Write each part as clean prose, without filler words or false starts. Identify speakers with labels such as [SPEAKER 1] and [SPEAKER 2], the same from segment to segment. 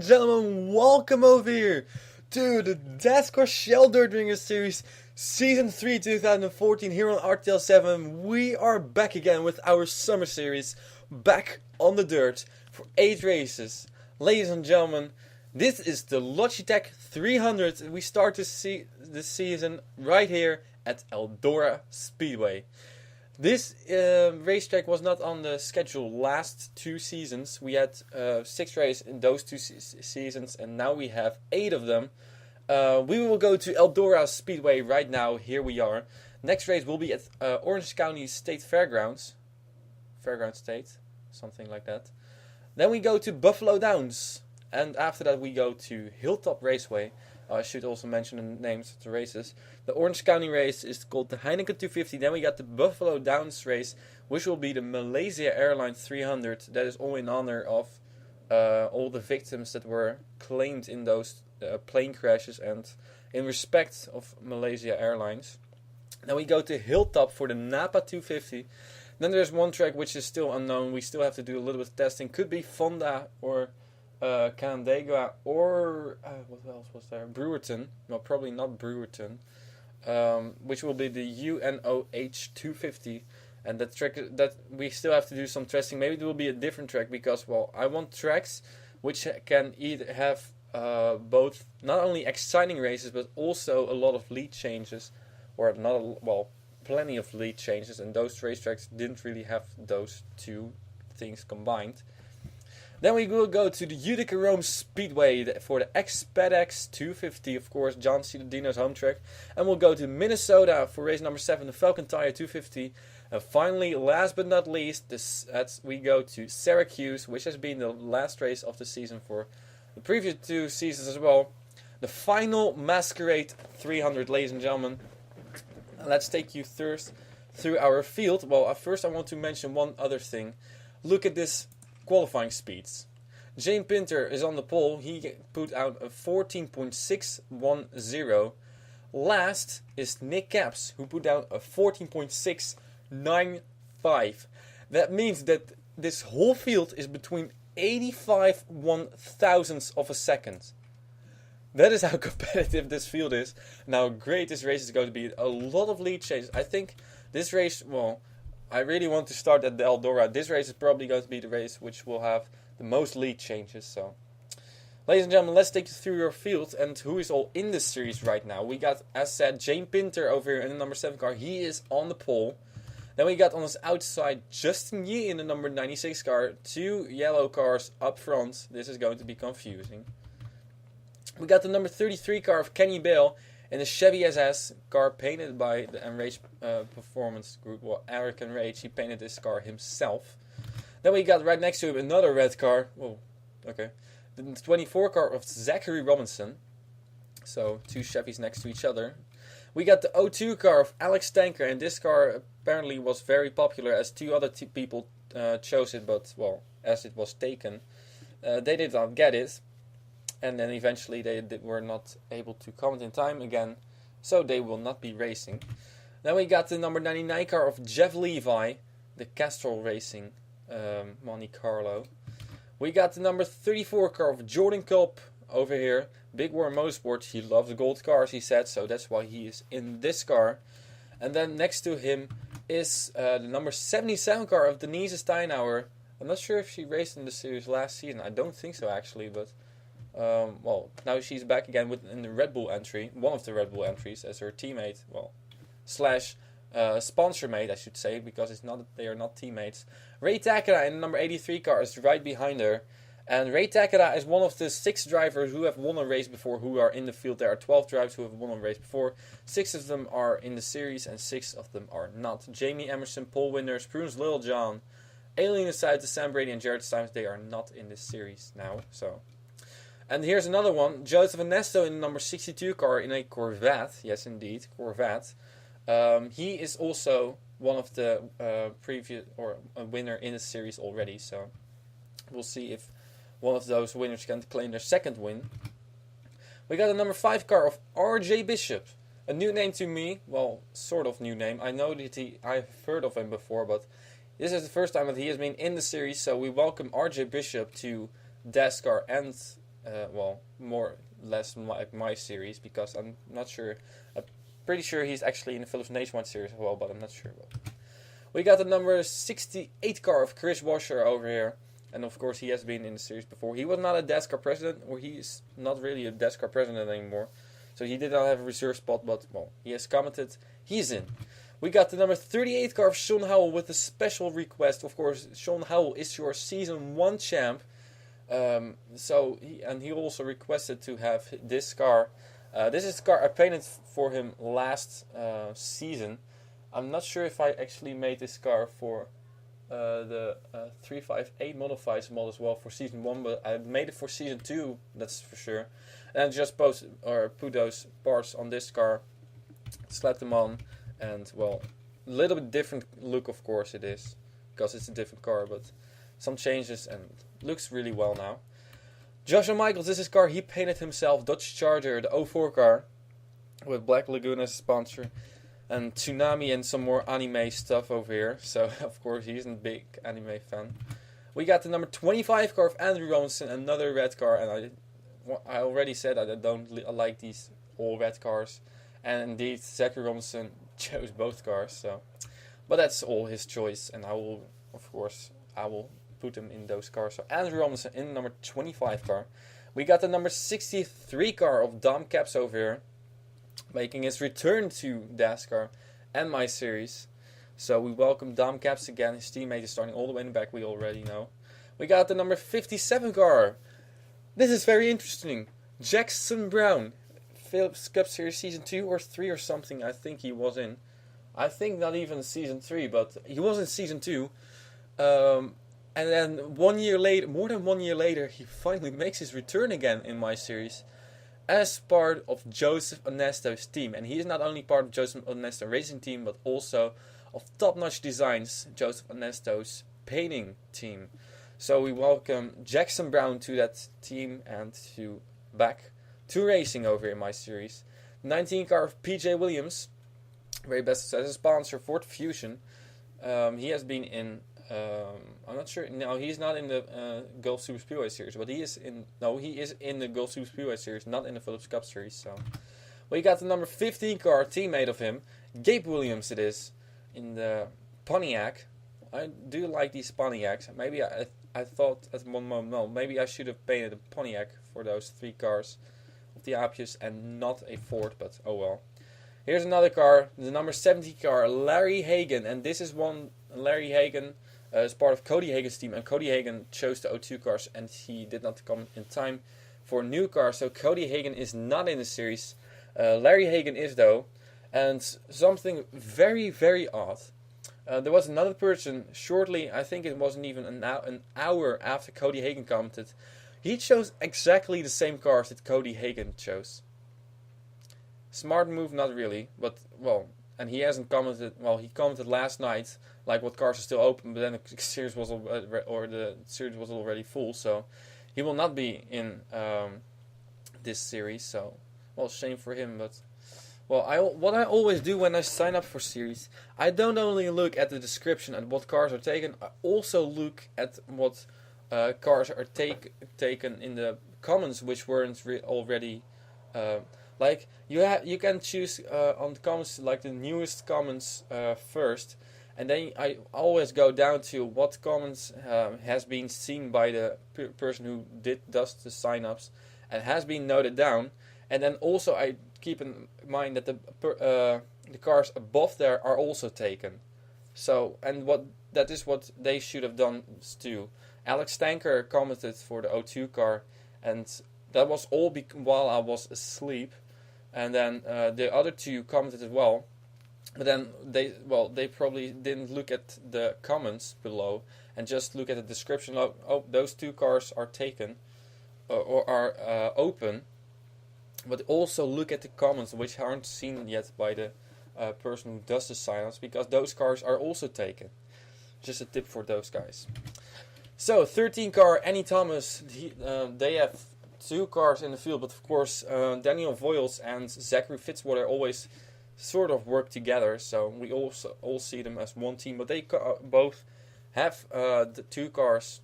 [SPEAKER 1] gentlemen, welcome over here to the Dascar Shell Dirt Ringer Series Season 3 2014 here on RTL 7. We are back again with our summer series, back on the dirt for 8 races. Ladies and gentlemen, this is the Logitech 300. We start this season right here at Eldora Speedway. This racetrack was not on the schedule last 2 seasons. We had 6 races in those 2 seasons, and now we have 8 of them. We will go to Eldora Speedway right now. Here we are. Next race will be at Orange County State Fairgrounds. Fairground State, something like that. Then we go to Buffalo Downs. And after that we go to Hilltop Raceway. I should also mention the names of the races. The Orange County race is called the Heineken 250. Then we got the Buffalo Downs race, which will be the Malaysia Airlines 300. That is all in honor of all the victims that were claimed in those plane crashes and in respect of Malaysia Airlines. Then we go to Hilltop for the Napa 250. Then there's one track which is still unknown. We still have to do a little bit of testing. Could be Fonda or Canandaigua or what else was there? Brewerton. No, probably not Brewerton. Which will be the UNOH 250. And that track that we still have to do some testing. Maybe it will be a different track because, well, I want tracks which can either have both not only exciting races but also a lot of lead changes, or plenty of lead changes. And those racetracks didn't really have those two things combined. Then we will go to the Utica Rome Speedway for the XPEDX 250, of course, John C. Dino's home track. And we'll go to Minnesota for race number 7, the Falcon Tire 250. And finally, last but not least, we go to Syracuse, which has been the last race of the season for the previous 2 seasons as well. The final Masquerade 300, ladies and gentlemen. Let's take you first through our field. Well, first I want to mention one other thing. Look at this qualifying speeds. James Pinter is on the pole. He put out a 14.610. Last is Nick Capps, who put out a 14.695. That means that this whole field is between 85 1,000ths of a second. That is how competitive this field is. And how great this race is going to be. A lot of lead changes. I think this race, well, I really want to start at the Eldora. This race is probably going to be the race which will have the most lead changes. So, ladies and gentlemen, let's take you through your field and who is all in this series right now. We got, as said, James Pinter over here in the number 7 car. He is on the pole. Then we got on his outside Justin Yee in the number 96 car. 2 yellow cars up front. This is going to be confusing. We got the number 33 car of Kenny Bale in the Chevy SS car painted by the Enrage Performance Group. Well, Eric Enrage, he painted this car himself. Then we got right next to him another red car. Oh, okay. The 24 car of Zachary Robinson. So 2 Chevys next to each other. We got the 02 car of Alex Tanker, and this car apparently was very popular as 2 other people chose it, but, well, as it was taken, they did not get it. And then eventually they were not able to come in time again, so they will not be racing. Then we got the number 99 car of Jeff Levi, the Castrol Racing Monte Carlo. We got the number 34 car of Jordan Culp over here, Big War Motorsports. He loves gold cars, he said, so that's why he is in this car. And then next to him is the number 77 car of Denise Steinauer. I'm not sure if she raced in the series last season. I don't think so, actually, but well, now she's back again in the Red Bull entry, one of the Red Bull entries, as her teammate, well, slash sponsor mate, I should say, because they are not teammates. Ray Takeda in the number 83 car is right behind her, and Ray Takeda is one of the 6 drivers who have won a race before, who are in the field. There are 12 drivers who have won a race before. 6 of them are in the series, and 6 of them are not. Jamie Emerson, pole winners, Prunes Littlejohn, Alien Aside to Sam Brady and Jared Stimes, they are not in this series now, so. And here's another one, Joseph Ernesto in the number 62 car in a Corvette. Yes, indeed, Corvette. He is also one of the previous, or a winner in the series already. So we'll see if one of those winners can claim their second win. We got a number 5 car of RJ Bishop. A new name to me, well, sort of new name. I know that I've heard of him before, but this is the first time that he has been in the series. So we welcome RJ Bishop to Dascar and well, more or less like my series, because I'm not sure. I'm pretty sure he's actually in the Philips Nationwide series as well, but I'm not sure. We got the number 68 car of Chris Washer over here. And of course he has been in the series before. He was not a Dascar president, or he's not really a Dascar president anymore. So he did not have a reserve spot, but well, he has commented, he's in. We got the number 38 car of Sean Howell with a special request. Of course, Sean Howell is your Season 1 champ. He also requested to have this car. This is the car I painted for him last season. I'm not sure if I actually made this car for the 358 modifies mod as well for Season 1, but I made it for Season 2, that's for sure. And I just put those parts on this car, slapped them on, and well, a little bit different look, of course it is, because it's a different car, but some changes, and looks really well now. Joshua Michaels, this is his car he painted himself, Dodge Charger, the 04 car, with Black Lagoon as a sponsor, and Tsunami and some more anime stuff over here, so of course he's a big anime fan. We got the number 25 car of Andrew Robinson, another red car, and I already said that I don't like these all red cars, and indeed Zachary Robinson chose both cars, so, but that's all his choice, and I will put him in those cars. So Andrew Robinson in number 25 car. We got the number 63 car of Dom Caps over here, making his return to Dascar and my series. So we welcome Dom Caps again. His teammate is starting all the way in the back, we already know. We got the number 57 car. This is very interesting. Jackson Brown, Philips Cup Series Season 2 or 3 or something, I think he was in. I think not even Season 3, but he was in Season 2. And then 1 year later, more than 1 year later, he finally makes his return again in my series as part of Joseph Ernesto's team. And he is not only part of Joseph Ernesto Racing team, but also of Top Notch Designs, Joseph Ernesto's painting team. So we welcome Jackson Brown to that team and back to racing over in my series. 19 car of PJ Williams, very best as a sponsor for the Fusion. He has been in, I'm not sure, no, he's not in the Gulf Super Speedway series, but he is in the Gulf Super Speedway series, not in the Philips Cup series. So we got the number 15 car, teammate of him, Gabe Williams it is, in the Pontiac. I do like these Pontiacs. Maybe I thought at one moment, no, maybe I should have painted a Pontiac for those 3 cars of the Appius and not a Ford, but oh well. Here's another car, the number 70 car, Larry Hagan, and this is one Larry Hagan is part of Cody Hagan's team, and Cody Hagan chose the O2 cars and he did not come in time for a new car, so Cody Hagan is not in the series. Larry Hagan is though, and something very, very odd. There was another person shortly, I think it wasn't even an hour after Cody Hagan commented. He chose exactly the same cars that Cody Hagan chose. Smart move, not really, but well, and he hasn't commented. Well, he commented last night, like what cars are still open, but then the series was already full, so he will not be in this series. So, well, shame for him, but. Well, what I always do when I sign up for series, I don't only look at the description and what cars are taken, I also look at what cars are taken in the comments, which weren't already. Like you can choose on the comments like the newest comments first, and then I always go down to what comments has been seen by the person who does the sign-ups and has been noted down. And then also I keep in mind that the cars above there are also taken. So, and that is what they should have done too. Alex Tanker commented for the O2 car, and that was all while I was asleep. And then the other 2 commented as well. But then they probably didn't look at the comments below and just look at the description. Oh, those 2 cars are taken or are open. But also look at the comments, which aren't seen yet by the person who does the sign-ups, because those cars are also taken. Just a tip for those guys. So, 13 car, Annie Thomas, they have 2 cars in the field, but of course Daniel Voiles and Zachary Fitzwater always sort of work together, so we also all see them as one team, but they both have the 2 cars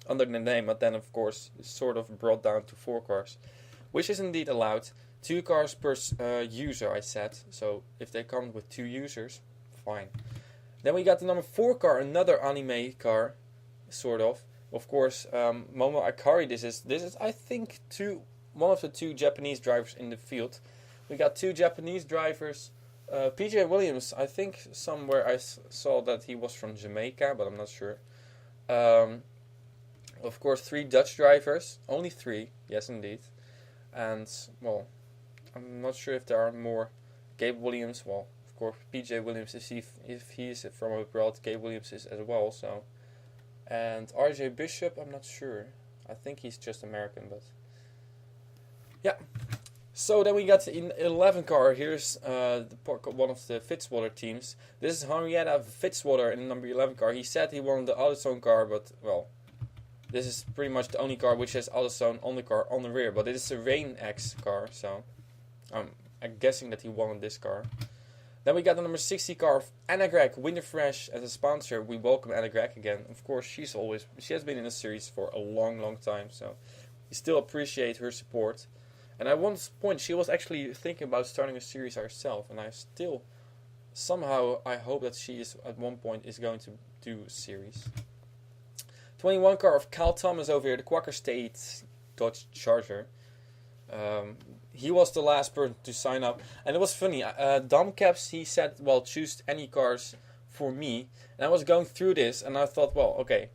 [SPEAKER 1] under the name, but then of course it's sort of brought down to 4 cars, which is indeed allowed. 2 cars per user, I said. So if they come with 2 users, fine. Then we got the number 4 car, another anime car, sort of. Of course, Momo Akari. This is I think one of the 2 Japanese drivers in the field. We got 2 Japanese drivers. PJ Williams, I think somewhere I saw that he was from Jamaica, but I'm not sure. Of course, 3 Dutch drivers, only 3, yes indeed. And well, I'm not sure if there are more. Gabe Williams, well, of course, PJ Williams, if he's from abroad, Gabe Williams is as well. So, and RJ Bishop, I'm not sure. I think he's just American, but yeah. So then we got the 11 car. Here's one of the Fitzwater teams. This is Henrietta Fitzwater in the number 11 car. He said he wanted the AutoZone car, but well, this is pretty much the only car which has AutoZone on the car on the rear. But it is a Rain X car, so I'm guessing that he wanted this car. Then we got the number 60 car of Anna Gregg, Winterfresh as a sponsor. We welcome Anna Gregg again. Of course, she has been in the series for a long time, so we still appreciate her support. And at one point, she was actually thinking about starting a series herself, and I still somehow I hope that she is at one point is going to do a series. 21 car of Kyle Thomas over here, the Quaker State Dodge Charger. He was the last person to sign up, and it was funny. Dom Caps, he said, well, choose any cars for me, and I was going through this, and I thought, well, okay,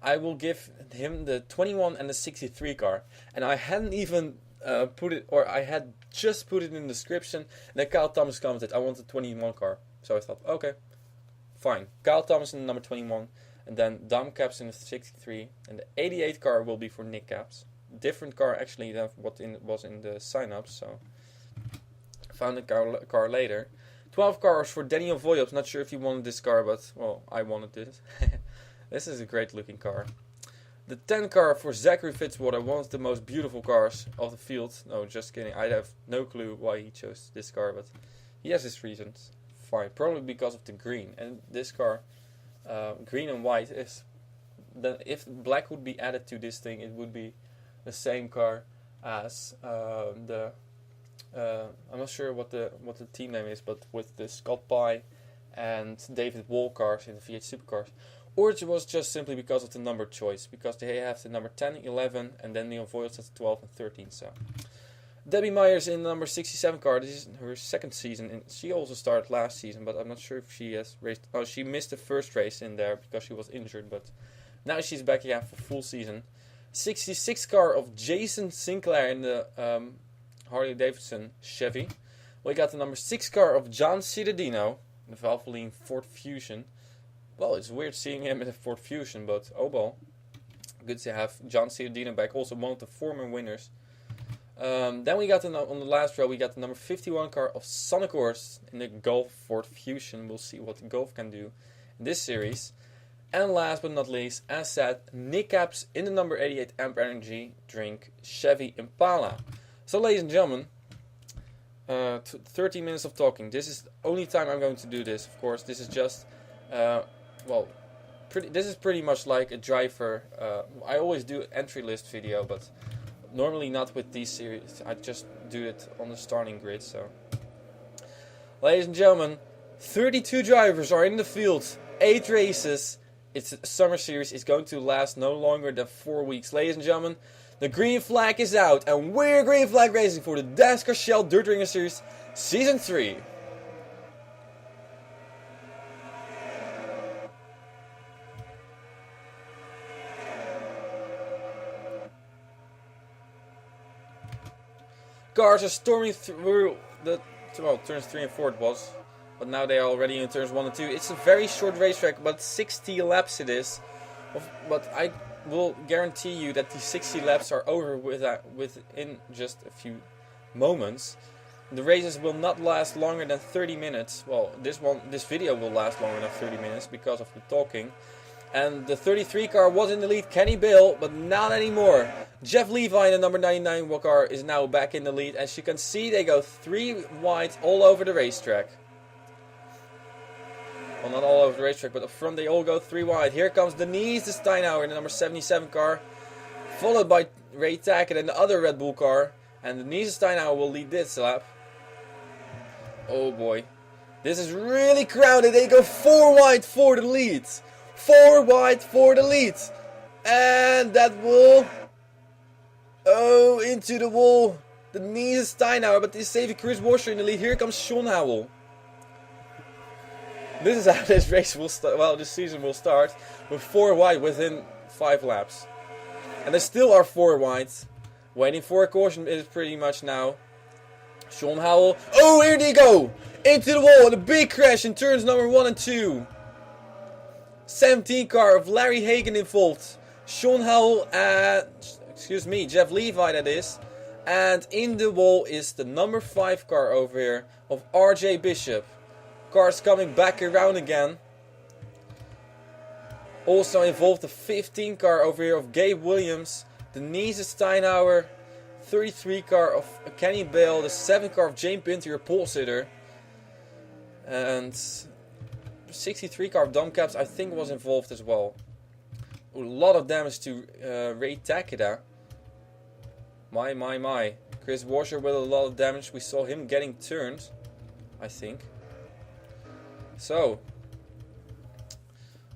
[SPEAKER 1] I will give him the 21 and the 63 car, and I hadn't even put it, or I had just put it in the description, and then Kyle Thomas commented, I want the 21 car, so I thought, okay, fine, Kyle Thomas in the number 21, and then Dom Caps in the 63, and the 88 car will be for Nick Caps. Different car actually than what was in the sign-ups, so found the car later. 12 cars for Daniel Voyop. Not sure if he wanted this car, but well, I wanted this. This is a great looking car. The 10 car for Zachary Fitzwater, one of the most beautiful cars of the field. No, just kidding. I have no clue why he chose this car, but he has his reasons. Fine, probably because of the green. And this car, green and white, is if black would be added to this thing, it would be the same car as I'm not sure what the team name is, but with the Scott Pye and David Wall cars in the V8 Supercars. Or it was just simply because of the number choice, because they have the number 10, 11, and then Neon Voyles has 12 and 13. So Debbie Myers in the number 67 car. This is her second season, and she also started last season, but I'm not sure if she has raced. Oh, she missed the first race in there because she was injured, but now she's back again for full season. 66 car of Jason Sinclair in the Harley Davidson Chevy. We got the number 6 car of John Cittadino, the Valvoline Ford Fusion. Well, it's weird seeing him in a Ford Fusion, but oh well. Good to have John Cittadino back, also one of the former winners. Then we got on the last row, we got the number 51 car of Sonic Horse in the Golf Ford Fusion. We'll see what the Golf can do in this series. And last but not least, as said, Nick Caps in the number 88 Amp Energy Drink Chevy Impala. So ladies and gentlemen, 30 minutes of talking. This is the only time I'm going to do this. Of course, this is just, this is pretty much like a driver. I always do an entry list video, but normally not with these series. I just do it on the starting grid. So, ladies and gentlemen, 32 drivers are in the field, 8 races. It's a summer series. It's going to last no longer than 4 weeks. Ladies and gentlemen, the green flag is out, and we're green flag racing for the Dascar Shell Dirt Ringer Series Season 3. Cars are storming through the turns 3 and 4 it was. But now they are already in turns 1 and 2. It's a very short racetrack, about 60 laps it is. But I will guarantee you that these 60 laps are over within just a few moments. The races will not last longer than 30 minutes. Well, this video will last longer than 30 minutes because of the talking. And the 33 car was in the lead, Kenny Bale, but not anymore. Jeff Levi in the number 99 car is now back in the lead. As you can see, they go 3 wide all over the racetrack. Well, not all over the racetrack, but up front they all go 3 wide. Here comes Denise de Steinhauer in the number 77 car, followed by Ray Tackett and the other Red Bull car. And Denise de Steinhauer will lead this lap. Oh boy. This is really crowded. They go 4 wide for the lead. 4 wide for the lead. And that will... Oh, into the wall. Denise de Steinhauer, but he's saving Chris Washer in the lead. Here comes Sean Howell. This is how this race will start. Well, this season will start with 4 wide within 5 laps. And there still are 4 wide. Waiting for a caution is pretty much now. Sean Howell. Oh, here they go! Into the wall and a big crash in turns number 1 and 2. 17 car of Larry Hagan involved. Sean Howell and... Excuse me, Jeff Levi that is. And in the wall is the number 5 car over here of RJ Bishop. Cars coming back around again. Also involved the 15 car over here of Gabe Williams. Denise Steinhauer. 33 car of Kenny Bale. The 7 car of Jane Pinter, your pole sitter. And 63 car of Dom Caps I think was involved as well. A lot of damage to Ray Takeda. My. Chris Washer with a lot of damage. We saw him getting turned, I think. So,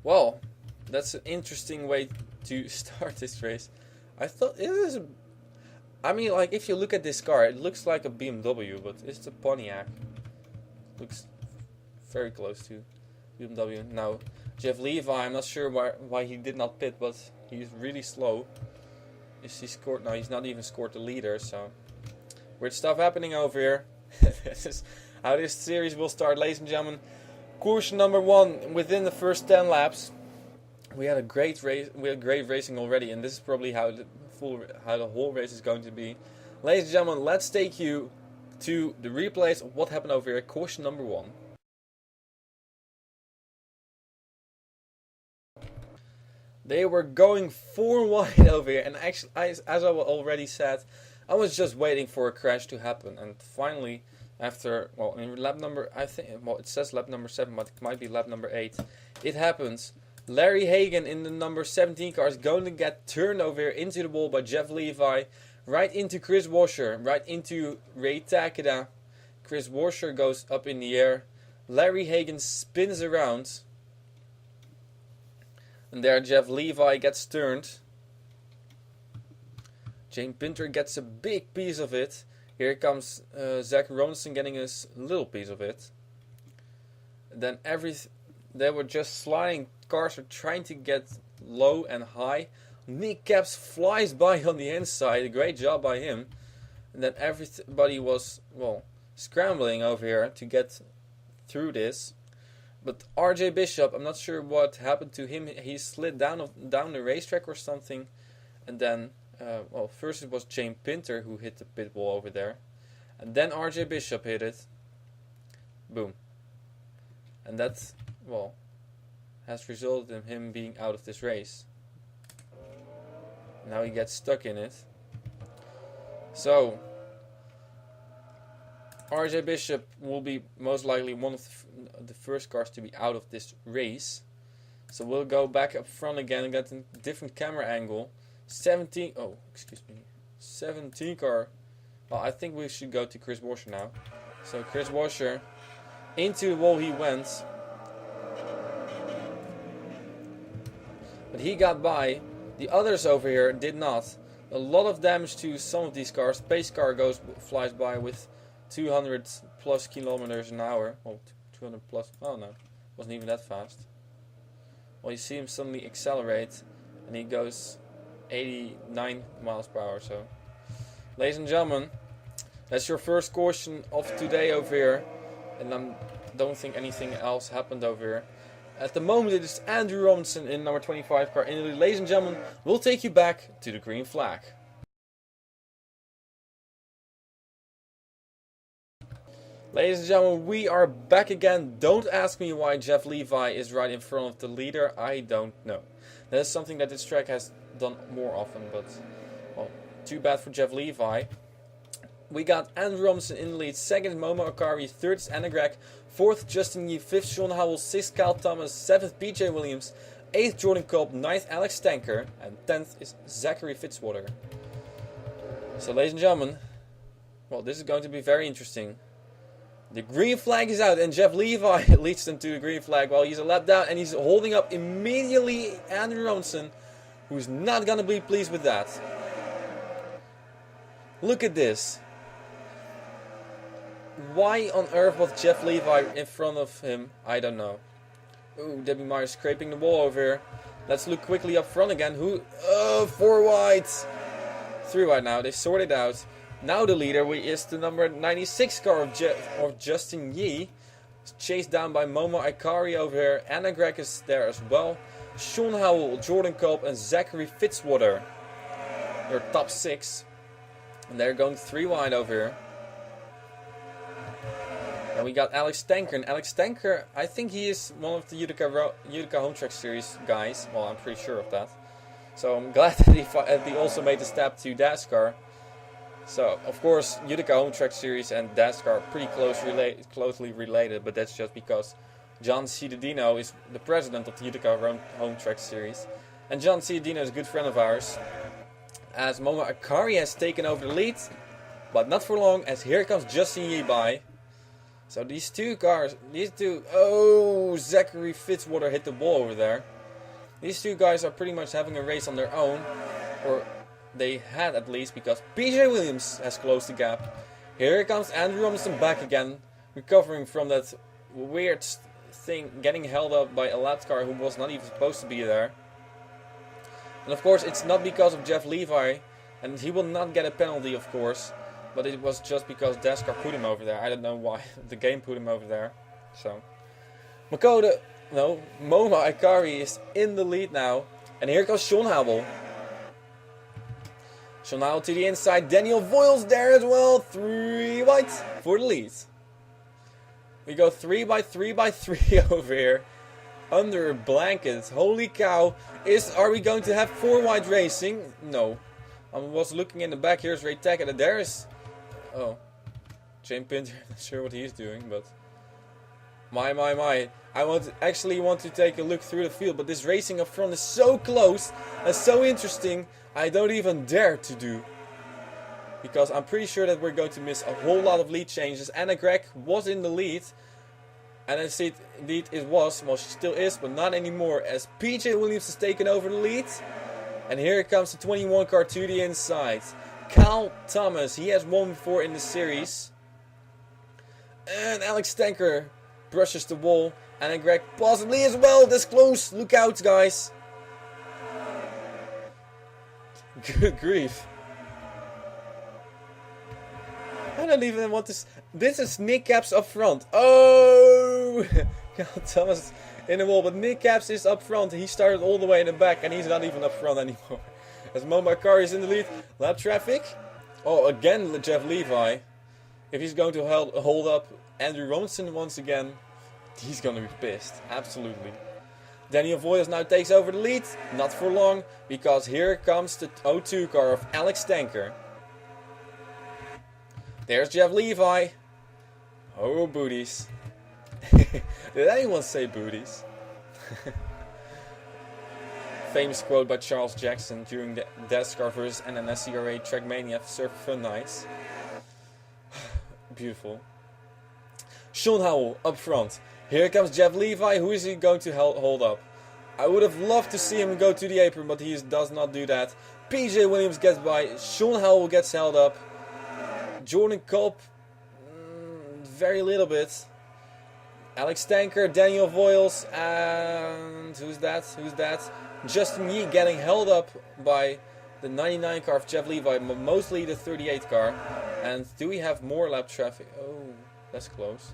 [SPEAKER 1] well, that's an interesting way to start this race. I thought it is. I mean, like, if you look at this car, it looks like a BMW, but it's a Pontiac. Looks very close to BMW. Now, Jeff Levi, I'm not sure why he did not pit, but he's really slow. Is he scored? No, he's not even scored the leader, so weird stuff happening over here. This is how this series will start, ladies and gentlemen. Course number 1 within the first 10 laps. We had a great race. We had great racing already, and this is probably how the whole race is going to be. Ladies and gentlemen, let's take you to the replays of what happened over here. Course number 1. They were going 4 wide over here, and actually, as I already said, I was just waiting for a crash to happen, and finally, after, well, in lap number, I think, well, it says lap number 7, but it might be lap number 8, it happens. Larry Hagan in the number 17 car is going to get turned over here into the wall by Jeff Levi, right into Chris Washer, right into Ray Takeda. Chris Washer goes up in the air. Larry Hagan spins around. And there Jeff Levi gets turned. Jane Pinter gets a big piece of it. Here comes Zach Ronson getting a little piece of it. And then they were just sliding. Cars are trying to get low and high. Nick Caps flies by on the inside. A great job by him. And then everybody was, well, scrambling over here to get through this. But RJ Bishop, I'm not sure what happened to him. He slid down the racetrack or something. And then, well, first it was Jane Pinter who hit the pit wall over there. And then RJ Bishop hit it. Boom. And that, well, has resulted in him being out of this race. Now he gets stuck in it. So, RJ Bishop will be most likely one of the first cars to be out of this race. So we'll go back up front again and get a different camera angle. 17 car. Well, I think we should go to Chris Washer now. So Chris Washer, into the wall he went. But he got by. The others over here did not. A lot of damage to some of these cars. Pace car flies by with 200 plus kilometers an hour. Oh, 200 plus. Oh no, wasn't even that fast. Well, you see him suddenly accelerate, and he goes 89 miles per hour. So, ladies and gentlemen, that's your first caution of today over here, and I don't think anything else happened over here. At the moment, it is Andrew Robinson in number 25 car. And ladies and gentlemen, we'll take you back to the green flag. Ladies and gentlemen, we are back again. Don't ask me why Jeff Levi is right in front of the leader. I don't know. That is something that this track has done more often, but, well, too bad for Jeff Levi. We got Andrew Robinson in the lead, 2nd Momo Akari, 3rd is Anna Gregg, 4th Justin Yee, 5th Sean Howell, 6th Kyle Thomas, 7th PJ Williams, 8th Jordan Kolb, 9th Alex Tanker, and 10th is Zachary Fitzwater. So ladies and gentlemen, well, this is going to be very interesting. The green flag is out and Jeff Levi leads them to the green flag while he's a lap down and he's holding up immediately Andrew Robinson, who's not going to be pleased with that. Look at this. Why on earth was Jeff Levi in front of him? I don't know. Ooh, Debbie Meyer scraping the wall over here. Let's look quickly up front again. Who? Oh, 4 wide. 3 wide now. They sorted out. Now the leader is the number 96 car of Justin Yee. Chased down by Momo Ikari over here. Anna Gregg is there as well. Sean Howell, Jordan Kolb and Zachary Fitzwater. They're top 6. And they're going 3 wide over here. And we got Alex Tanker. And Alex Tanker, I think he is one of the Utica Home Track Series guys. Well, I'm pretty sure of that. So I'm glad that he also made the step to Dascar. So, of course, Utica Home Track Series and Dascar are pretty closely related. But that's just because John Ciudadino is the president of the Utica Home Track Series. And John Ciudadino is a good friend of ours. As Momo Akari has taken over the lead. But not for long, as here comes Justin Yee by. So these two cars, oh, Zachary Fitzwater hit the wall over there. These two guys are pretty much having a race on their own, or they had at least, because PJ Williams has closed the gap. Here comes Andrew Robinson back again, recovering from that weird thing, getting held up by a lap car who was not even supposed to be there. And of course it's not because of Jeff Levi, and he will not get a penalty of course. But it was just because Dascar put him over there. I don't know why. The game put him over there. So. Momo Ikari is in the lead now. And here goes Sean Howell. Sean Howell to the inside. Daniel Voiles there as well. 3 wide for the lead. We go 3 by 3 by 3 over here. Under a blanket. Holy cow. Are we going to have 4 wide racing? No. I was looking in the back. Here's Ray Tackett. And there is... Oh, James Pinter, I'm not sure what he's doing, but my. I actually want to take a look through the field, but this racing up front is so close and so interesting, I don't even dare to do. Because I'm pretty sure that we're going to miss a whole lot of lead changes. Anna Gregg was in the lead, and I see indeed it was, well she still is, but not anymore, as PJ Williams has taken over the lead. And here comes the 21 car to the inside. Kyle Thomas, he has won before in the series. And Alex Tanker brushes the wall. And Gregg possibly as well. This close. Look out, guys. Good grief. I don't even want to... This is Nick Caps up front. Oh! Kyle Thomas in the wall. But Nick Caps is up front. He started all the way in the back. And he's not even up front anymore. As Momo Akari is in the lead. Lap traffic. Oh, again Jeff Levi. If he's going to hold up Andrew Robinson once again, he's going to be pissed. Absolutely. Daniel Voiles now takes over the lead. Not for long, because here comes the 02 car of Alex Tanker. There's Jeff Levi. Oh, booties. Did anyone say booties? Famous quote by Charles Jackson during the Dascar vs NNSCRA Trackmania Surf Fun Nights. Beautiful. Sean Howell up front. Here comes Jeff Levi. Who is he going to hold up? I would have loved to see him go to the apron, but he does not do that. PJ Williams gets by. Sean Howell gets held up. Jordan Kolb, very little bit. Alex Tanker, Daniel Voiles, and who's that? Justin Yee getting held up by the 99 car of Jeff Levi, but mostly the 38 car. And do we have more lap traffic? Oh, that's close.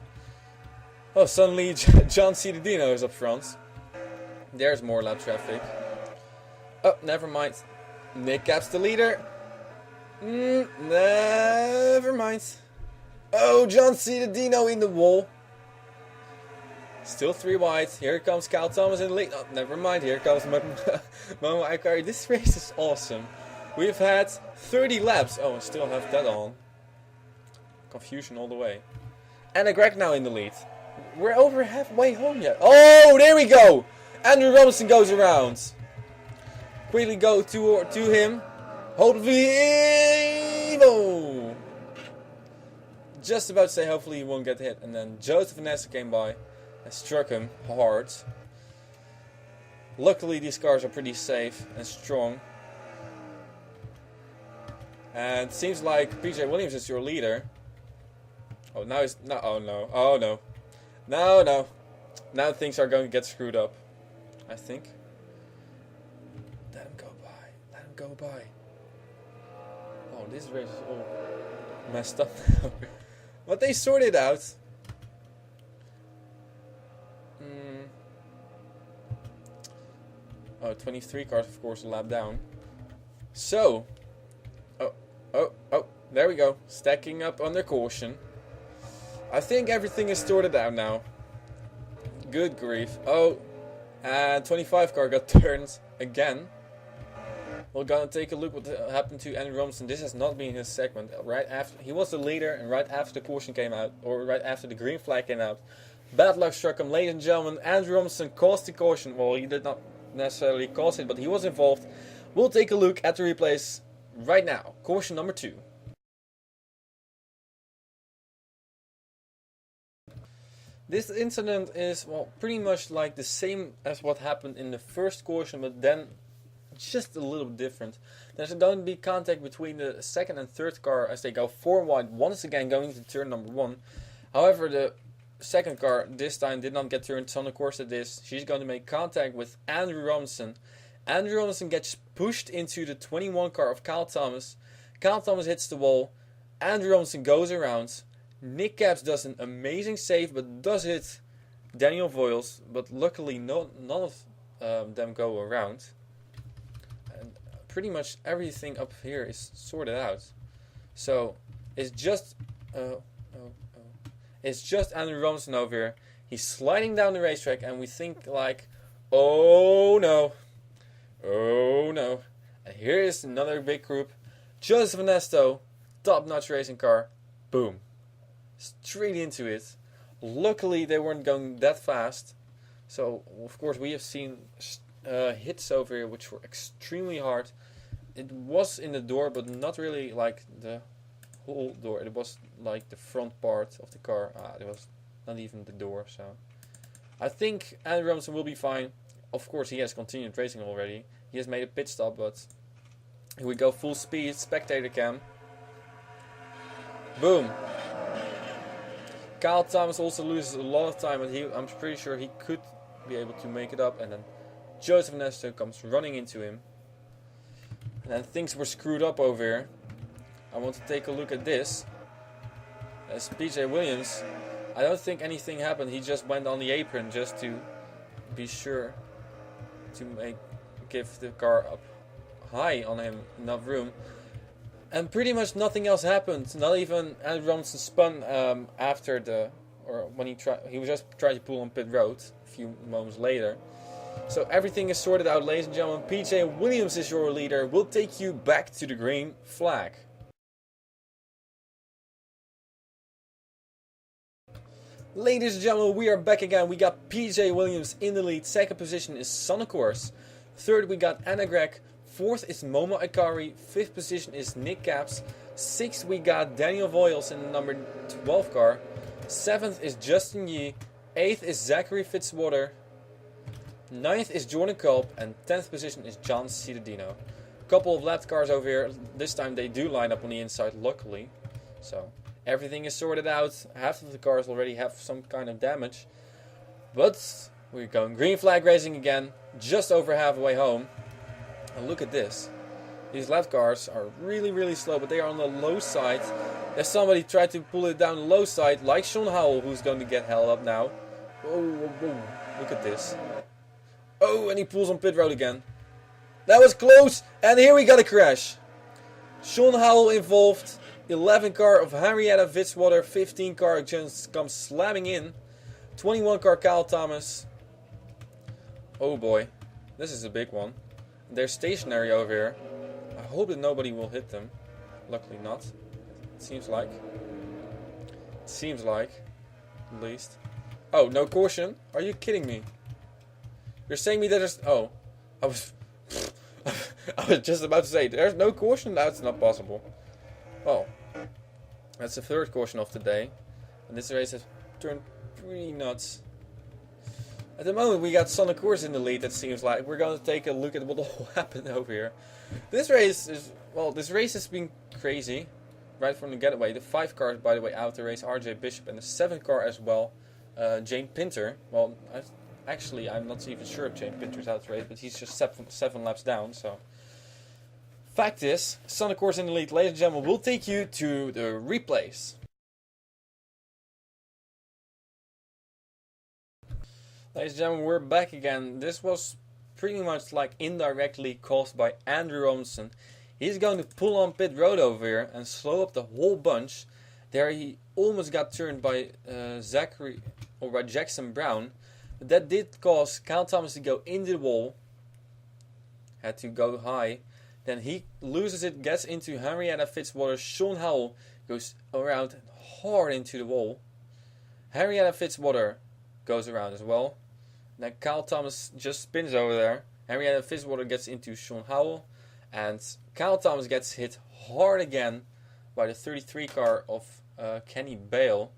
[SPEAKER 1] Oh, suddenly John Ciudadino is up front. There's more lap traffic. Oh, never mind. Nick Caps the leader. Never mind. Oh, John Ciudadino in the wall. Still 3 wide. Here comes Kyle Thomas in the lead. Oh, never mind. Here comes Momo Ikari. This race is awesome. We've had 30 laps. Oh, I still have that on. confusion all the way. And Greg now in the lead. We're over halfway home yet. Oh, there we go! Andrew Robinson goes around. Quickly go to him. Hopefully, Evo! Just about to say hopefully he won't get hit. And then Joseph and Nessa came by and struck him hard. Luckily these cars are pretty safe and strong. And it seems like PJ Williams is your leader. Oh, now he's... No, oh no. Oh no. No, no. Now things are going to get screwed up. I think. Let him go by. Let him go by. Oh, this race is all messed up now. But they sorted out. Oh, 23 cars, of course, a lap down. So. Oh, there we go. Stacking up under caution. I think everything is sorted out now. Good grief. Oh, and 25 car got turned again. We're gonna take a look what happened to Andrew Robinson. This has not been his segment. Right after he was the leader, and right after the caution came out, or right after the green flag came out, bad luck struck him. Ladies and gentlemen, Andrew Robinson caused the caution. Well, he did not necessarily cause it, but he was involved. We'll take a look at the replays right now. Caution number 2. This incident is, well, pretty much like the same as what happened in the first caution, but then just a little different. There's going to be contact between the second and third car as they go 4 wide, once again going to turn number 1. However, the second car this time did not get turned, so on the course of this, she's going to make contact with Andrew Robinson. Andrew Robinson gets pushed into the 21 car of Kyle Thomas. Kyle Thomas hits the wall. Andrew Robinson goes around. Nick Capps does an amazing save, but does hit Daniel Voiles, but luckily none of them go around. And pretty much everything up here is sorted out. So it's just it's just Andrew Robinson over here. He's sliding down the racetrack, and we think like, oh no, oh no. And here is another big group. Joseph Ernesto, top-notch racing car, boom. Straight into it. Luckily they weren't going that fast. So of course we have seen hits over here which were extremely hard. It was in the door, but not really like the whole door. It was like the front part of the car. It was not even the door. So I think Andrew Robinson will be fine. Of course he has continued racing already. He has made a pit stop, but here we go, full speed, spectator cam. Boom. Kyle Thomas also loses a lot of time, but I'm pretty sure he could be able to make it up. And then Joseph Ernesto comes running into him. And then things were screwed up over here. I want to take a look at this. As PJ Williams, I don't think anything happened. He just went on the apron just to be sure to give the car up high on him, enough room. And pretty much nothing else happened. Not even Andrew Robinson spun after when he was just trying to pull on pit road a few moments later. So everything is sorted out, ladies and gentlemen. PJ Williams is your leader. We'll take you back to the green flag. Ladies and gentlemen, we are back again. We got PJ Williams in the lead. Second position is Sonnecourse. Third we got Anna Gregg. Fourth is Momo Akari. Fifth position is Nick Capps. Sixth we got Daniel Voiles in the number 12 car. Seventh is Justin Yee. Eighth is Zachary Fitzwater. Ninth is Jordan Culp. And 10th position is John Cittadino. Couple of lap cars over here. This time they do line up on the inside, luckily. So everything is sorted out. Half of the cars already have some kind of damage. But we're going green flag racing again. Just over halfway home. And look at this. These lap cars are really, really slow, but they are on the low side. There's somebody tried to pull it down the low side, like Sean Howell, who's going to get held up now. Whoa, whoa, whoa. Look at this. Oh, and he pulls on pit road again. That was close, and here we got a crash. Sean Howell involved. 11 car of Henrietta Fitzwater. 15 car just comes slamming in. 21 car Kyle Thomas. Oh boy, this is a big one. They're stationary over here. I hope that nobody will hit them. Luckily not. It seems like. seems like, at least. Oh, no caution? Are you kidding me? You're saying me that there's... Oh, I was... I was just about to say, there's no caution? That's not possible. Well, that's the third caution of the day. And this race has turned pretty nuts. At the moment we got Sonic Course in the lead, it seems like. We're going to take a look at what all happened over here. This race is... Well, this race has been crazy. Right from the getaway. The 5 cars, by the way, out the race. RJ Bishop. And the 7 car as well. Jane Pinter. Well, actually, I'm not even sure if Jane Pinter's out the race. But he's just 7 laps down, so... Fact is, Sonic Course in the lead. Ladies and gentlemen, we'll take you to the replays. Ladies and gentlemen, we're back again. This was pretty much like indirectly caused by Andrew Robinson. He's going to pull on pit road over here and slow up the whole bunch. There he almost got turned by by Jackson Brown. But that did cause Kyle Thomas to go into the wall. Had to go high. Then he loses it, gets into Henrietta Fitzwater. Sean Howell goes around hard into the wall. Henrietta Fitzwater goes around as well. Then Kyle Thomas just spins over there. Henrietta Fitzwater gets into Sean Howell. And Kyle Thomas gets hit hard again by the 33 car of Kenny Bale.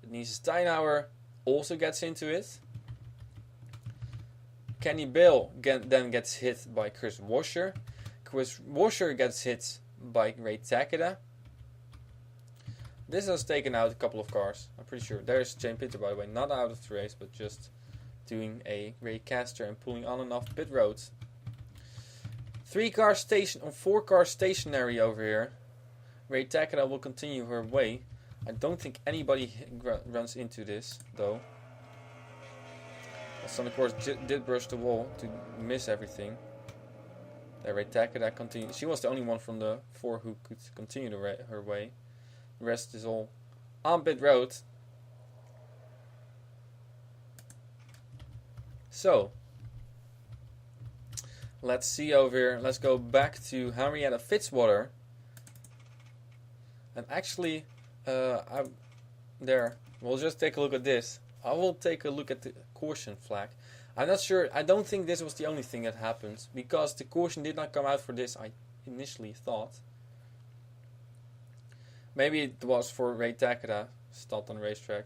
[SPEAKER 1] Denise Steinhauer also gets into it. Kenny Bale then gets hit by Chris Washer. Chris Washer gets hit by Ray Takeda. This has taken out a couple of cars, I'm pretty sure. There's Jane Pinter, by the way, not out of the race, but just doing a Ray caster and pulling on and off pit roads. 4 car stationary over here. Ray Takeda will continue her way. I don't think anybody runs into this, though. Sonic Course did brush the wall to miss everything. There, Ray Takeda continued. She was the only one from the 4 who could continue her way. The rest is all on pit road. So, let's see over here. Let's go back to Henrietta Fitzwater. And actually, we'll just take a look at this. I will take a look at the caution flag. I'm not sure. I don't think this was the only thing that happened, because the caution did not come out for this, I initially thought. Maybe it was for Ray Takeda, stopped on the racetrack.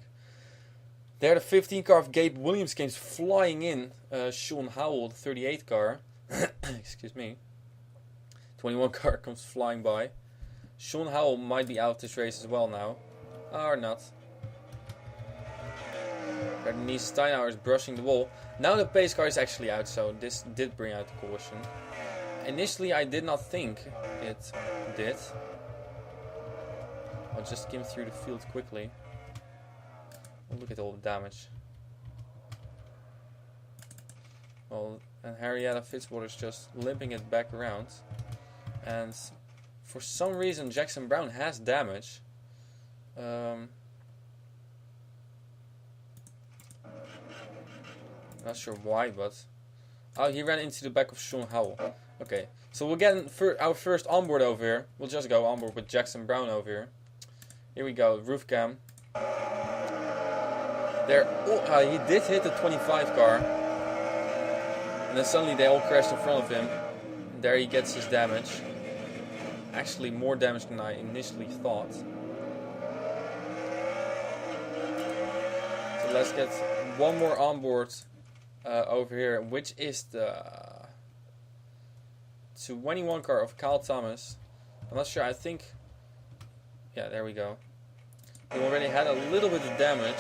[SPEAKER 1] There the 15 car of Gabe Williams came flying in. Sean Howell, the 38 car. Excuse me. 21 car comes flying by. Sean Howell might be out this race as well now. Or not. Denise Steinhauer is brushing the wall. Now the pace car is actually out, so this did bring out the caution. Initially I did not think it did. I'll just skim through the field quickly. Oh, look at all the damage. Well, and Henrietta Fitzwater is just limping it back around. And for some reason Jackson Brown has damage. Not sure why, but... Oh, he ran into the back of Sean Howell. Okay, so we'll get our first onboard over here. We'll just go onboard with Jackson Brown over here. Here we go, roof cam. There, he did hit the 25 car. And then suddenly they all crashed in front of him. And there he gets his damage. Actually more damage than I initially thought. So let's get one more onboard over here, which is the 21 car of Kyle Thomas. I'm not sure, I think... Yeah, there we go. He already had a little bit of damage.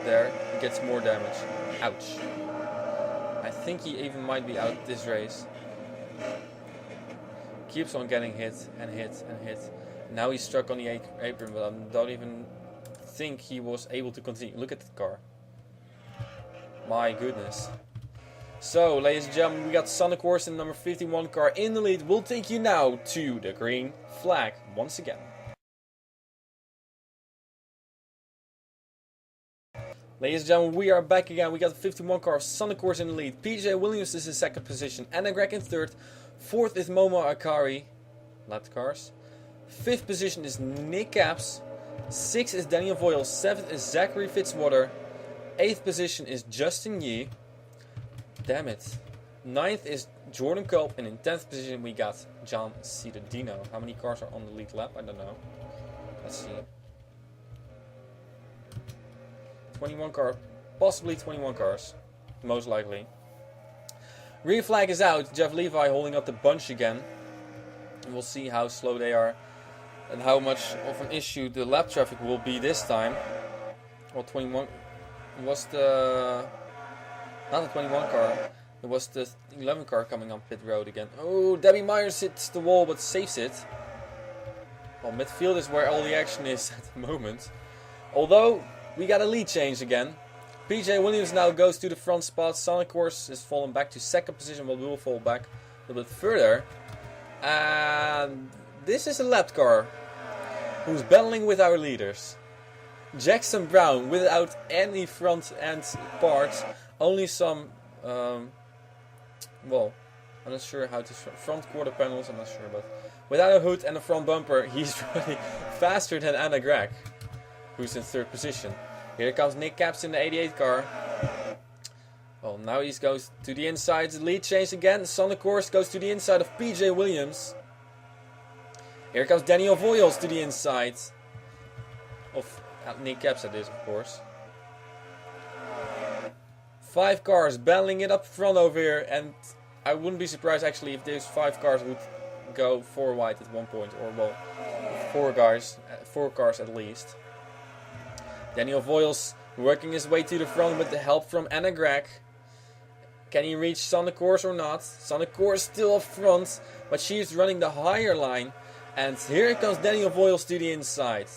[SPEAKER 1] There, he gets more damage. Ouch. I think he even might be out this race. Keeps on getting hit and hit and hit. Now he's stuck on the apron, but I don't even think he was able to continue. Look at the car. My goodness. So, ladies and gentlemen, we got Sonic Course in number 51 car in the lead. We'll take you now to the green flag once again. Ladies and gentlemen, we are back again. We got the 51 car of Sonic Course in the lead. PJ Williams is in second position. Anna Gregg in third. Fourth is Momo Akari. Lap cars. Fifth position is Nick Capps. 6th is Daniel Voyle. 7th is Zachary Fitzwater. 8th position is Justin Yee. Damn it. 9th is Jordan Culp. And in 10th position we got John Cittadino. How many cars are on the lead lap? I don't know. Let's see. 21 cars. Possibly 21 cars. Most likely. Rear flag is out. Jeff Levi holding up the bunch again. And we'll see how slow they are. And how much of an issue the lap traffic will be this time. Well, 21 was the... Not the 21 car. It was the 11 car coming on pit road again. Oh, Debbie Myers hits the wall but saves it. Well, midfield is where all the action is at the moment. Although, we got a lead change again. PJ Williams now goes to the front spot. Sonic Course is fallen back to second position, but will fall back a little bit further. And this is a lap car who's battling with our leaders. Jackson Brown without any front end parts, only some, well, I'm not sure how to, front quarter panels, I'm not sure, but without a hood and a front bumper, he's really faster than Anna Gregg, who's in third position. Here comes Nick Capps in the 88 car. Well, now he goes to the inside. The lead change again. Sonic Course goes to the inside of PJ Williams. Here comes Daniel Voyles to the inside of Nick Capps, that is, of course. 5 cars battling it up front over here. And I wouldn't be surprised actually if these 5 cars would go 4 wide at one point. Or, well, 4 cars at least. Daniel Voyles working his way to the front with the help from Anna Gregg. Can he reach Sonic Course or not? Sonic Course still up front, but she's running the higher line. And here comes Daniel Voyles to the inside.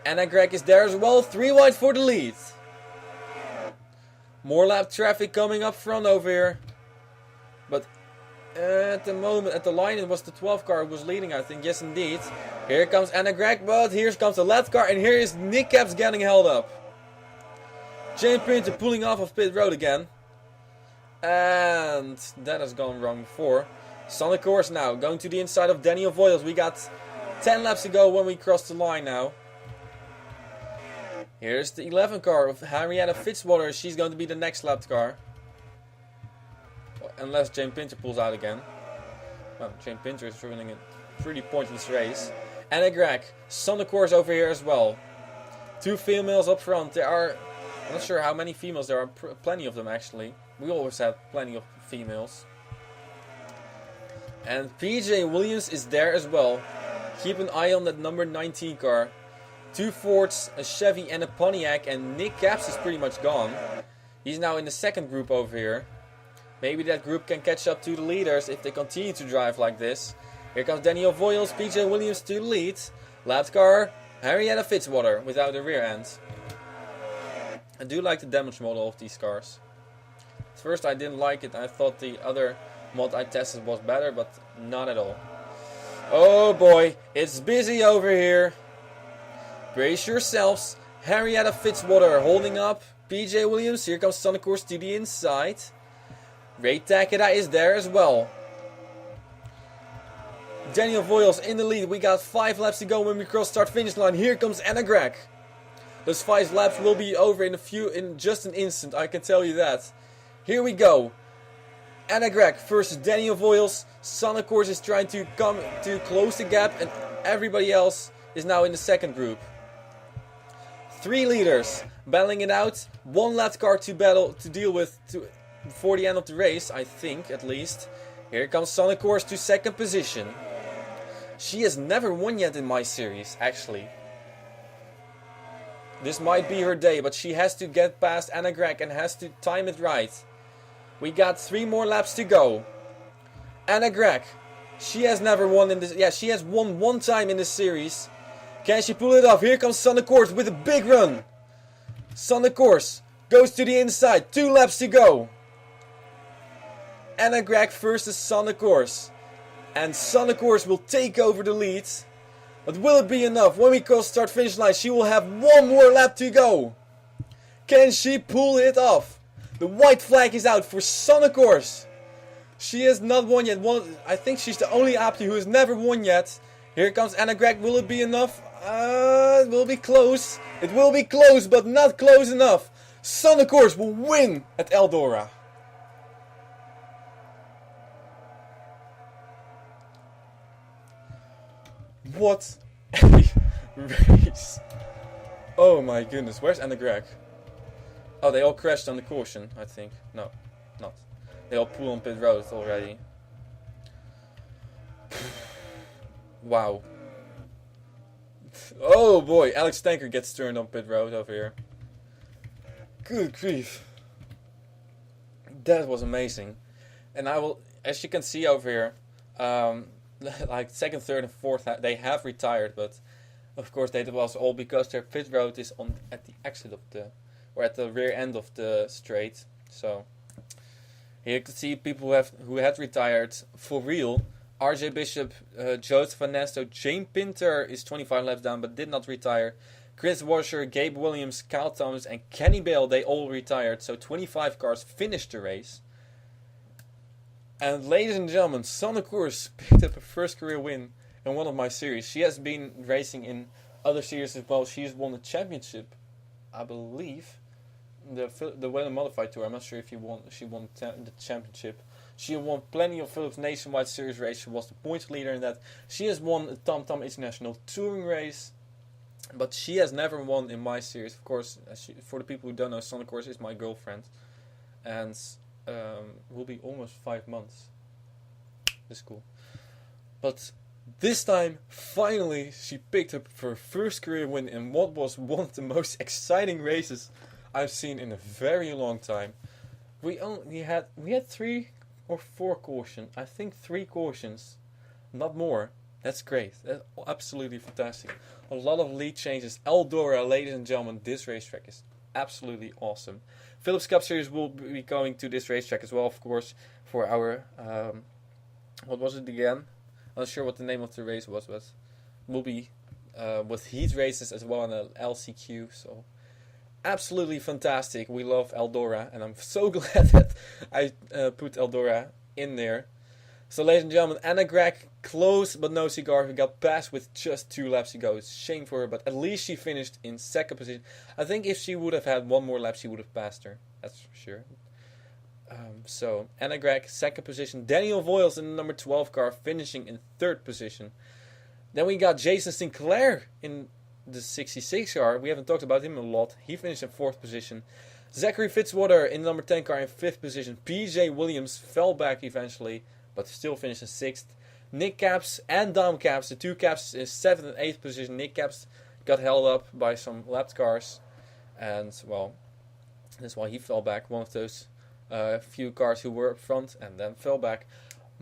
[SPEAKER 1] Anna Gregg is there as well, 3 wide for the lead. More lap traffic coming up front over here. But at the moment, at the line, it was the 12 car who was leading, I think. Yes, indeed. Here comes Anna Gregg, but here comes the lap car, and here is Nick Capps getting held up. James Pinter pulling off of pit road again. And that has gone wrong before. Sonic Course now, going to the inside of Daniel Voyles. We got 10 laps to go when we cross the line now. Here's the 11 car of Henrietta Fitzwater. She's going to be the next lap car. Unless James Pinter pulls out again. Well, James Pinter is running a pretty pointless race. Anna Gregg, Sonic Course over here as well. 2 females up front. There are, I'm not sure how many females, there are plenty of them actually. We always have plenty of females. And PJ Williams is there as well. Keep an eye on that number 19 car. 2 Fords, a Chevy and a Pontiac, and Nick Capps is pretty much gone. He's now in the second group over here. Maybe that group can catch up to the leaders if they continue to drive like this. Here comes Daniel Voyles, PJ Williams to the lead. Lap car, Henrietta Fitzwater without a rear end. I do like the damage model of these cars. At first I didn't like it, I thought the other mod I tested was better, but not at all. Oh boy, it's busy over here. Brace yourselves. Henrietta Fitzwater holding up PJ Williams. Here comes Sonic Course to the inside. Ray Takeda is there as well. Daniel Voyles in the lead. We got 5 laps to go when we cross start finish line. Here comes Anna Gregg. Those 5 laps will be over in just an instant, I can tell you that. Here we go. Anna Gregg versus Daniel Voyles. Sonic Course is trying to come to close the gap, and everybody else is now in the second group. 3 leaders battling it out. 1 lap car to deal with before the end of the race, I think, at least. Here comes Sonic Course to second position. She has never won yet in my series, actually. This might be her day, but she has to get past Anna Gregg and has to time it right. We got 3 more laps to go. Anna Gregg, she has never won in this. Yeah, she has won 1 time in this series. Can she pull it off? Here comes Sonic Course with a big run. Sonic Course goes to the inside. 2 laps to go. Anna Gregg versus Sonic Course. And Sonic Course will take over the lead. But will it be enough? When we cross start finish line, she will have 1 more lap to go. Can she pull it off? The white flag is out for Sonic Course. She has not won yet. I think she's the only Apti who has never won yet. Here comes Anna Gregg. Will it be enough? It will be close. It will be close, but not close enough. Sonic Horse will win at Eldora. What a race. Oh my goodness. Where's Anna Greg? Oh, they all crashed on the caution, I think. No, not. They all pulled on pit road already. Wow. Oh boy, Alex Tanker gets turned on pit road over here. Good grief. That was amazing. And I will, as you can see over here, like second, third, and fourth, they have retired, but of course that was all because their pit road is on at the exit of the, or at the rear end of the straight. So here you can see people who had retired for real. RJ Bishop, Joseph Van Nesto, Jane Pinter is 25 laps down but did not retire. Chris Washer, Gabe Williams, Kyle Thomas, and Kenny Bale, they all retired. So 25 cars finished the race. And ladies and gentlemen, Sonic Horse picked up her first career win in one of my series. She has been racing in other series as well. She's won the championship, I believe. The Well Modified Tour. I'm not sure if she won the championship. She won plenty of Philips Nationwide Series race. She was the points leader in that. She has won a Tom Tom International Touring race. But she has never won in my series. Of course, for the people who don't know, Sonic Horse is my girlfriend. And will be almost 5 months. That's cool. But this time, finally, she picked up her first career win in what was one of the most exciting races I've seen in a very long time. We had 3 or 4 cautions. I think 3 cautions, not more. That's great. That's absolutely fantastic. A lot of lead changes. Eldora, ladies and gentlemen, this racetrack is absolutely awesome. Philips Cup Series will be going to this racetrack as well, of course, for our what was it again? I'm not sure what the name of the race was, but will be with heat races as well on the LCQ. So absolutely fantastic. We love Eldora, and I'm so glad that I put Eldora in there. So ladies and gentlemen, Anna Greg, close but no cigar, who got past with just 2 laps to go. It's a shame for her, but at least she finished in second position. I think if she would have had 1 more lap, she would have passed her. That's for sure. So Anna Greg, second position. Daniel Voiles in the number 12 car, finishing in third position. Then we got Jason Sinclair in the 66 car. We haven't talked about him a lot. He finished in fourth position. Zachary Fitzwater in the number 10 car in fifth position. PJ Williams fell back eventually, but still finished in 6th. Nick Caps and Dom Caps, the 2 Caps, in 7th and 8th position. Nick Caps got held up by some lapped cars, and well, that's why he fell back. One of those few cars who were up front and then fell back.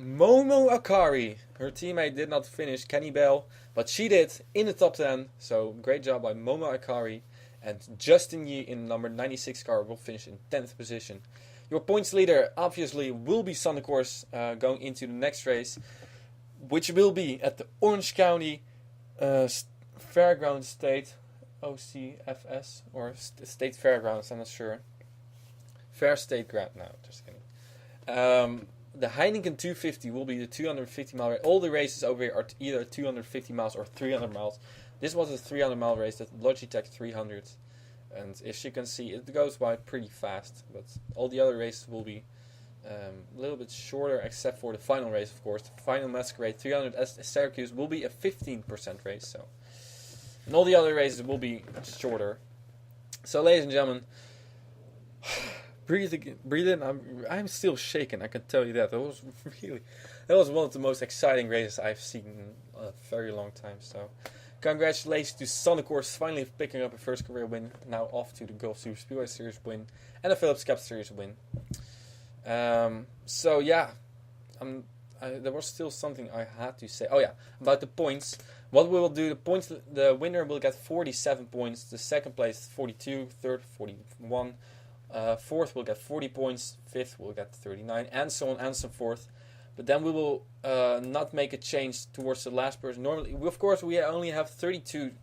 [SPEAKER 1] Momo Akari, her teammate did not finish, Kenny Bell, but she did in the top 10. So great job by Momo Akari. And Justin Yee in the number 96 car will finish in 10th position. Your points leader obviously will be Sonic Horse going into the next race, which will be at the Orange County Fairgrounds State, OCFS, or State Fairgrounds, I'm not sure. Fair State Ground, no, just kidding. The Heineken 250 will be the 250 mile race. All the races over here are either 250 miles or 300 miles. This was a 300 mile race, the Logitech 300. And as you can see, it goes by pretty fast. But all the other races will be a little bit shorter, except for the final race, of course. The final Masquerade 300 at Syracuse will be a 15% race. So, and all the other races will be shorter. So, ladies and gentlemen, breathe in. I'm still shaking, I can tell you that. That was one of the most exciting races I've seen in a very long time. So, congratulations to Sonic Horse finally picking up a first career win. Now off to the Gulf Super Speedway Series win and a Philips Cup Series win. So yeah, there was still something I had to say. Oh yeah, about the points. What we will do, the winner will get 47 points, the second place 42, third 41, fourth will get 40 points, fifth will get 39, and so on and so forth. But then we will not make a change towards the last person. Normally, of course, we only have 32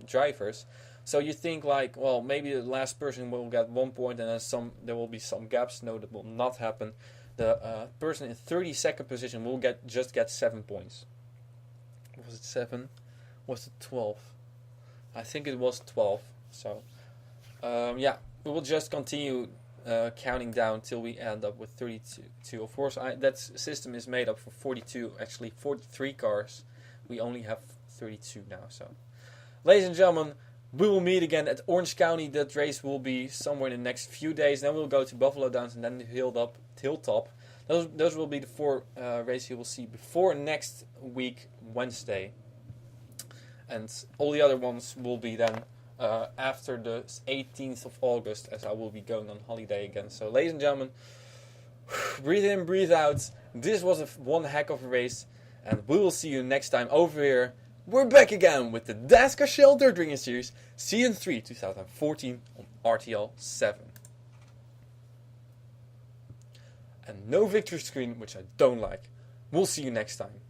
[SPEAKER 1] drivers. So you think like, well, maybe the last person will get 1 point and then there will be some gaps. No, that will not happen. The person in 32nd position will just get 7 points. Was it 7? Was it 12? I think it was 12. So, yeah, we will just continue counting down till we end up with 32. Of course, that system is made up for 42, actually 43 cars. We only have 32 now. So, ladies and gentlemen, we will meet again at Orange County. That race will be somewhere in the next few days. Then we'll go to Buffalo Downs and then the Hilltop. Those will be the 4 races you will see before next week, Wednesday. And all the other ones will be then after the 18th of August, as I will be going on holiday again. So, ladies and gentlemen, breathe in, breathe out. This was one heck of a race. And we will see you next time over here. We're back again with the Dascar Shell Dirt Racing Series Season 3 2014 on RTL 7. And no victory screen, which I don't like. We'll see you next time.